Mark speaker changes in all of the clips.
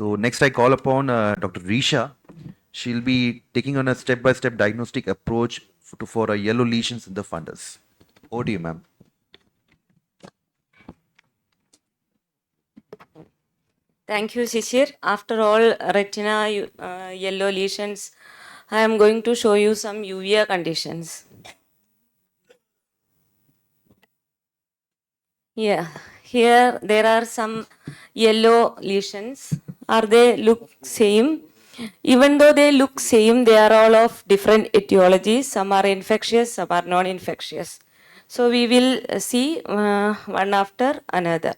Speaker 1: So next I call upon Dr. Reesha. She'll be taking on a step-by-step diagnostic approach for yellow lesions in the fundus. Over to you, ma'am.
Speaker 2: Thank you, Shishir. After all retina yellow lesions, I am going to show you some uvea conditions. Yeah, here there are some yellow lesions. Are they look same? Even though they look same, they are all of different etiologies. Some are infectious, some are non-infectious. So we will see one after another.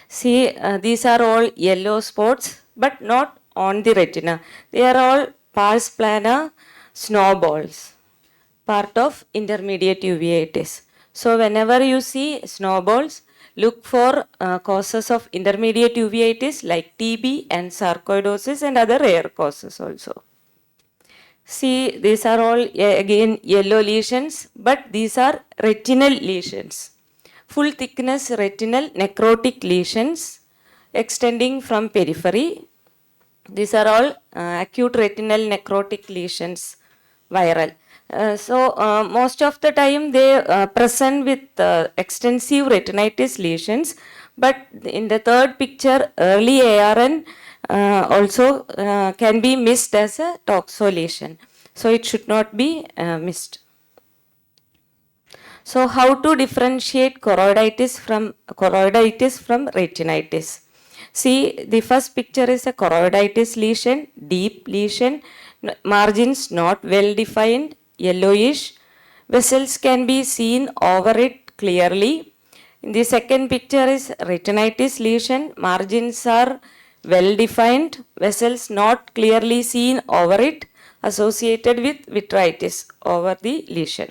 Speaker 2: See, these are all yellow spots, but not on the retina. They are all pars plana snowballs, part of intermediate uveitis. So, whenever you see snowballs, look for causes of intermediate uveitis like TB and sarcoidosis and other rare causes also. See, these are all again yellow lesions, but these are retinal lesions. Full thickness retinal necrotic lesions extending from periphery. These are all acute retinal necrotic lesions, viral. Most of the time they present with extensive retinitis lesions, but in the third picture, early ARN also can be missed as a toxo lesion. So it should not be missed. So how to differentiate choroiditis from retinitis? See, the first picture is a choroiditis lesion, deep lesion, margins not well defined, yellowish. Vessels can be seen over it clearly. In the second picture is retinitis lesion, margins are well defined, vessels not clearly seen over it, associated with vitritis over the lesion.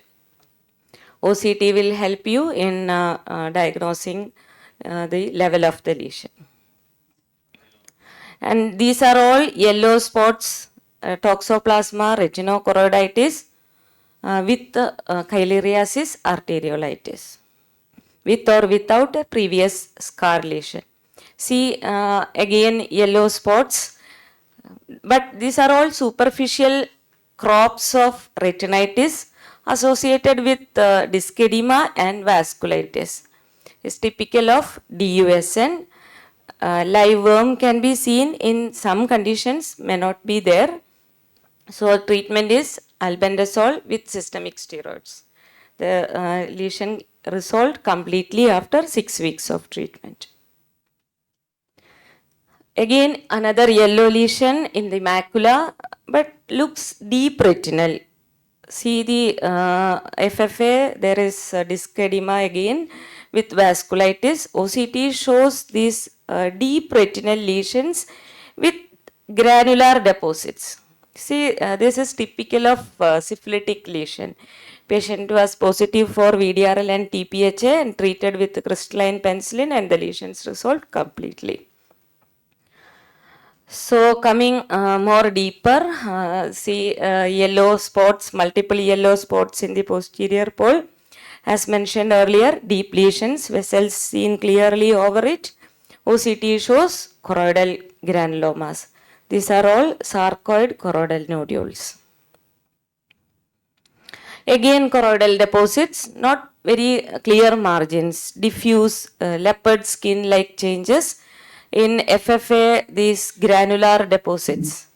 Speaker 2: OCT will help you in diagnosing the level of the lesion. And these are all yellow spots, toxoplasma retinochoroiditis with chyleriasis arteriolitis, with or without a previous scar lesion. See again yellow spots, but these are all superficial crops of retinitis associated with disc edema and vasculitis. Is typical of DUSN. Live worm can be seen in some conditions, may not be there. So treatment is albendazole with systemic steroids. The lesion resolved completely after 6 weeks of treatment. Again another yellow lesion in the macula, but looks deep retinal. See the FFA, there is disc edema again with vasculitis. OCT shows these deep retinal lesions with granular deposits. See, this is typical of syphilitic lesion. Patient was positive for VDRL and TPHA and treated with crystalline penicillin, and the lesions resolved completely. So coming more deeper, see yellow spots, multiple yellow spots in the posterior pole. As mentioned earlier, deep lesions, vessels seen clearly over it. OCT shows choroidal granulomas. These are all sarcoid choroidal nodules. Again choroidal deposits, not very clear margins, diffuse leopard skin like changes. In FFA, these granular deposits.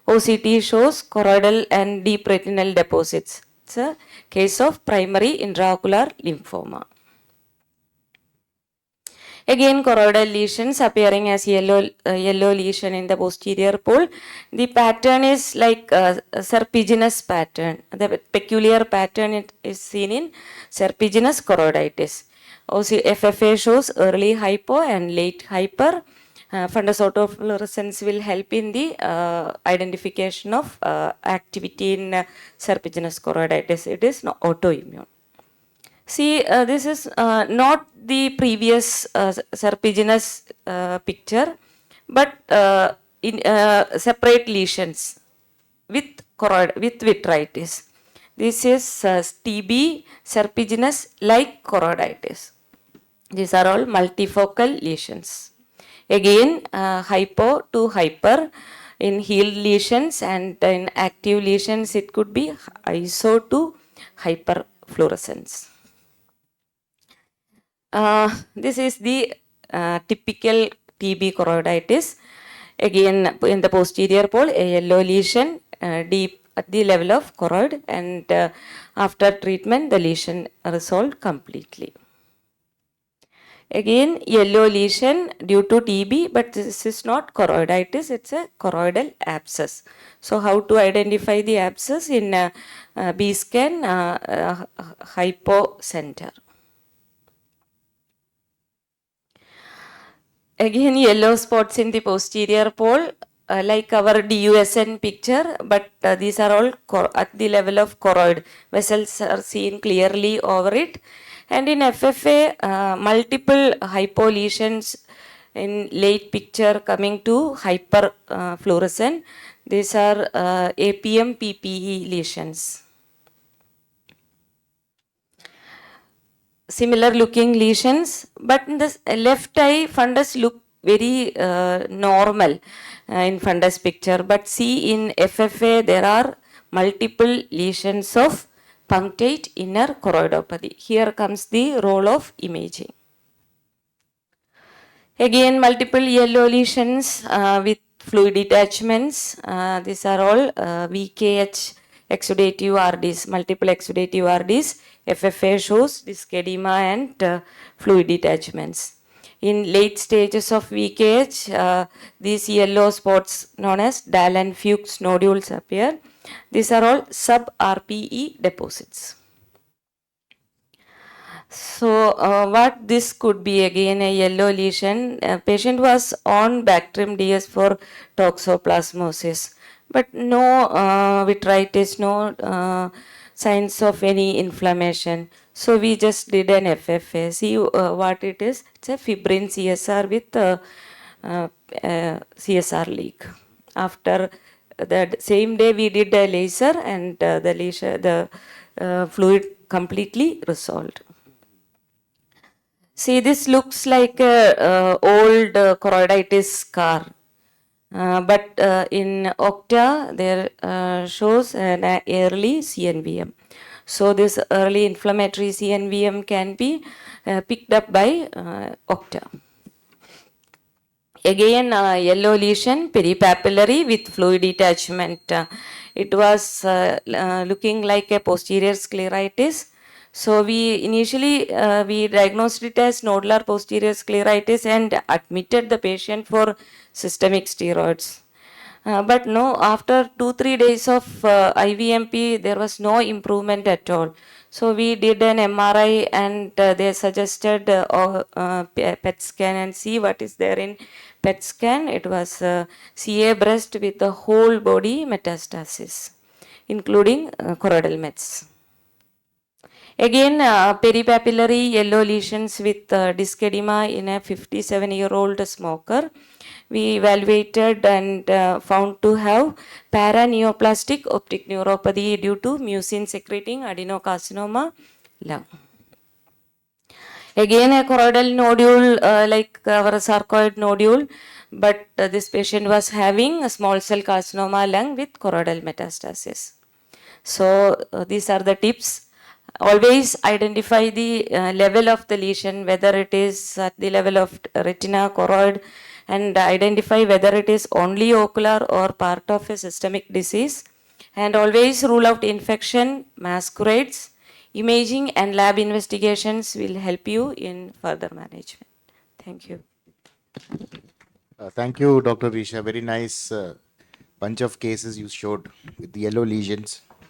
Speaker 2: OCT shows choroidal and deep retinal deposits. It's a case of primary intraocular lymphoma. Again, choroidal lesions appearing as yellow lesion in the posterior pole. The pattern is like a serpiginous pattern. The peculiar pattern is seen in serpiginous choroiditis. FFA shows early hypo and late hyper. Fundus autofluorescence will help in the identification of activity in serpiginous choroiditis. It is not autoimmune. See, this is not the previous serpiginous picture, but in separate lesions with vitritis. This is TB serpiginous like choroiditis. These are all multifocal lesions. Again, hypo to hyper in healed lesions, and in active lesions it could be iso to hyperfluorescence. This is the typical TB choroiditis. Again, in the posterior pole, a yellow lesion deep at the level of choroid, and after treatment, the lesion resolved completely. Again, yellow lesion due to TB, but this is not choroiditis, it's a choroidal abscess. So, how to identify the abscess in B scan hypocenter. Again, yellow spots in the posterior pole, like our DUSN picture, but these are all at the level of choroid. Vessels are seen clearly over it. And in FFA, multiple hypolesions in late picture coming to hyperfluorescent. These are APM PPE lesions. Similar looking lesions, but in the left eye fundus look very normal in fundus picture, but see in FFA there are multiple lesions of punctate inner choroidopathy. Here comes the role of imaging. Again, multiple yellow lesions with fluid detachments. These are all VKH exudative RDs, multiple exudative RDs. FFA shows disc edema and fluid detachments. In late stages of VKH, these yellow spots known as Dallan Fuchs nodules appear. These are all sub-RPE deposits. So, what this could be again a yellow lesion. Patient was on Bactrim DS for toxoplasmosis, but no vitritis, no signs of any inflammation. So, we just did an FFA. See what it is. It's a fibrin CSR with CSR leak. After the same day, we did a laser, and the fluid completely resolved. See, this looks like a old choroiditis scar, but in Octa there shows an early CNVM. So this early inflammatory CNVM can be picked up by Octa. Again, yellow lesion, peripapillary with fluid detachment. It was looking like a posterior scleritis. So we initially we diagnosed it as nodular posterior scleritis and admitted the patient for systemic steroids. But no, after 2-3 days of IVMP, there was no improvement at all. So we did an MRI, and they suggested PET scan and see what is there in PET scan. It was CA breast with the whole body metastasis, including choroidal mets. Again, peripapillary yellow lesions with disc edema in a 57-year-old smoker. We evaluated and found to have paraneoplastic optic neuropathy due to mucin secreting adenocarcinoma lung. Again, a choroidal nodule like our sarcoid nodule, but this patient was having a small cell carcinoma lung with choroidal metastasis. So, these are the tips. Always identify the level of the lesion, whether it is at the level of retina, choroid, and identify whether it is only ocular or part of a systemic disease. And always rule out infection, masquerades. Imaging and lab investigations will help you in further management. Thank you.
Speaker 3: Thank you, Dr. Reesha. Very nice bunch of cases you showed with the yellow lesions.